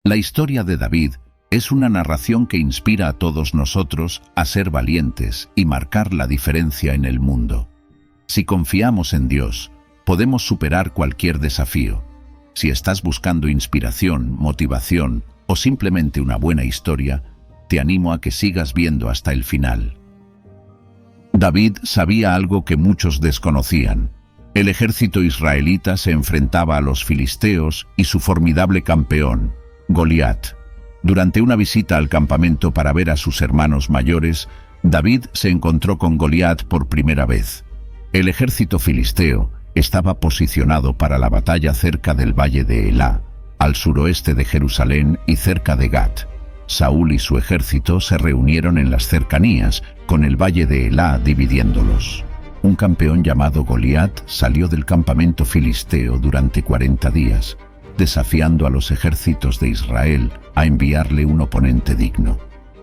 La historia de David es una narración que inspira a todos nosotros a ser valientes y marcar la diferencia en el mundo. Si confiamos en Dios, podemos superar cualquier desafío. Si estás buscando inspiración, motivación o simplemente una buena historia, te animo a que sigas viendo hasta el final. David sabía algo que muchos desconocían. El ejército israelita se enfrentaba a los filisteos y su formidable campeón, Goliat. Durante una visita al campamento para ver a sus hermanos mayores, David se encontró con Goliat por primera vez. El ejército filisteo estaba posicionado para la batalla cerca del valle de Elá, al suroeste de Jerusalén y cerca de Gat. Saúl y su ejército se reunieron en las cercanías, con el valle de Elá dividiéndolos. Un campeón llamado Goliat salió del campamento filisteo durante 40 días, desafiando a los ejércitos de Israel a enviarle un oponente digno.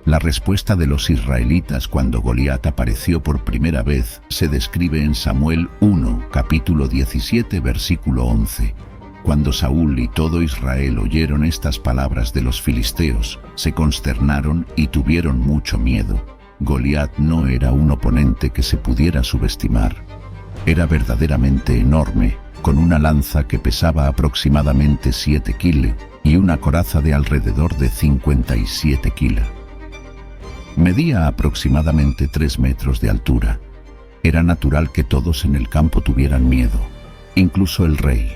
La respuesta de los israelitas cuando Goliat apareció por primera vez se describe en Samuel 1, capítulo 17, versículo 11. Cuando Saúl y todo Israel oyeron estas palabras de los filisteos, se consternaron y tuvieron mucho miedo. Goliat no era un oponente que se pudiera subestimar. Era verdaderamente enorme, con una lanza que pesaba aproximadamente 7 kilos y una coraza de alrededor de 57 kilos. Medía aproximadamente 3 metros de altura. Era natural que todos en el campo tuvieran miedo, incluso el rey.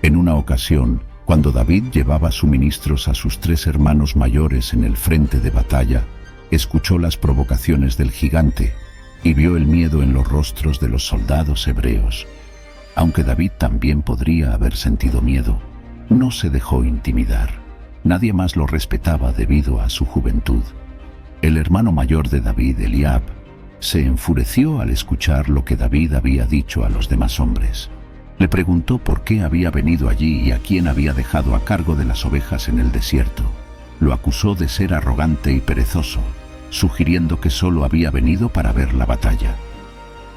En una ocasión, cuando David llevaba suministros a sus 3 hermanos mayores en el frente de batalla, escuchó las provocaciones del gigante y vio el miedo en los rostros de los soldados hebreos. Aunque David también podría haber sentido miedo, no se dejó intimidar. Nadie más lo respetaba debido a su juventud. El hermano mayor de David, Eliab, se enfureció al escuchar lo que David había dicho a los demás hombres. Le preguntó por qué había venido allí y a quién había dejado a cargo de las ovejas en el desierto. Lo acusó de ser arrogante y perezoso, sugiriendo que solo había venido para ver la batalla.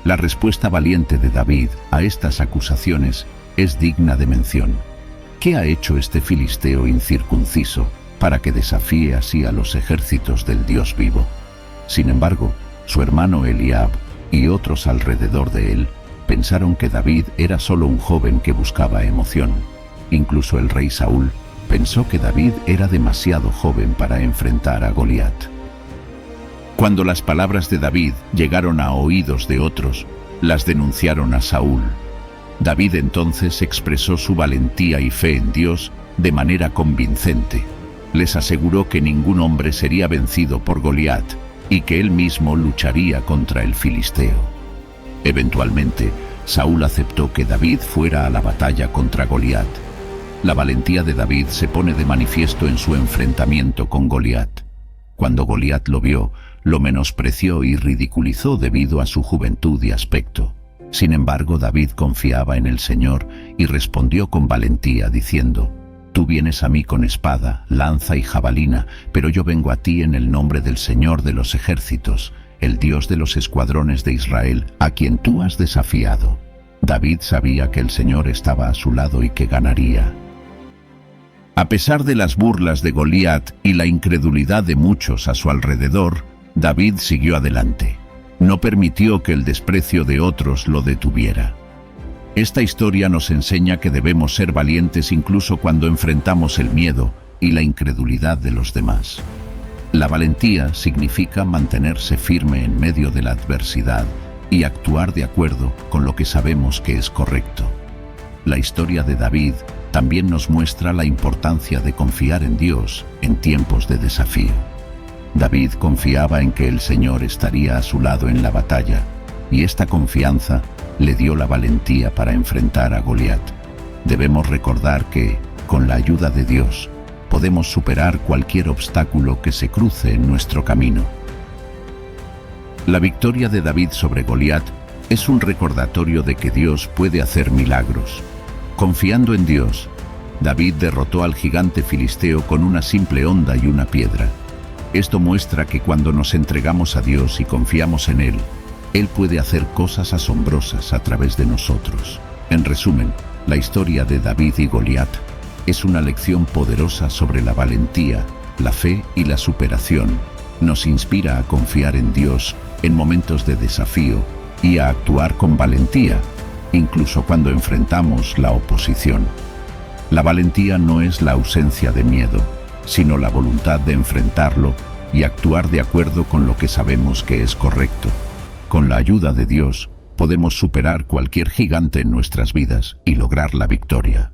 La respuesta valiente de David a estas acusaciones es digna de mención. ¿Qué ha hecho este filisteo incircunciso para que desafíe así a los ejércitos del Dios vivo? Sin embargo, su hermano Eliab y otros alrededor de él pensaron que David era solo un joven que buscaba emoción. Incluso el rey Saúl pensó que David era demasiado joven para enfrentar a Goliat. Cuando las palabras de David llegaron a oídos de otros, las denunciaron a Saúl. David entonces expresó su valentía y fe en Dios de manera convincente. Les aseguró que ningún hombre sería vencido por Goliat y que él mismo lucharía contra el filisteo. Eventualmente, Saúl aceptó que David fuera a la batalla contra Goliat. La valentía de David se pone de manifiesto en su enfrentamiento con Goliat. Cuando Goliat lo vio, lo menospreció y ridiculizó debido a su juventud y aspecto. Sin embargo, David confiaba en el Señor y respondió con valentía diciendo: «Tú vienes a mí con espada, lanza y jabalina, pero yo vengo a ti en el nombre del Señor de los ejércitos, el Dios de los escuadrones de Israel, a quien tú has desafiado». David sabía que el Señor estaba a su lado y que ganaría. A pesar de las burlas de Goliat y la incredulidad de muchos a su alrededor, David siguió adelante. No permitió que el desprecio de otros lo detuviera. Esta historia nos enseña que debemos ser valientes incluso cuando enfrentamos el miedo y la incredulidad de los demás. La valentía significa mantenerse firme en medio de la adversidad y actuar de acuerdo con lo que sabemos que es correcto. La historia de David también nos muestra la importancia de confiar en Dios en tiempos de desafío. David confiaba en que el Señor estaría a su lado en la batalla, y esta confianza le dio la valentía para enfrentar a Goliat. Debemos recordar que, con la ayuda de Dios, podemos superar cualquier obstáculo que se cruce en nuestro camino. La victoria de David sobre Goliat es un recordatorio de que Dios puede hacer milagros. Confiando en Dios, David derrotó al gigante filisteo con una simple honda y una piedra. Esto muestra que cuando nos entregamos a Dios y confiamos en Él puede hacer cosas asombrosas a través de nosotros. En resumen, la historia de David y Goliat Es una lección poderosa sobre la valentía, la fe y la superación. Nos inspira a confiar en Dios en momentos de desafío y a actuar con valentía, incluso cuando enfrentamos la oposición. La valentía no es la ausencia de miedo, sino la voluntad de enfrentarlo y actuar de acuerdo con lo que sabemos que es correcto. Con la ayuda de Dios, podemos superar cualquier gigante en nuestras vidas y lograr la victoria.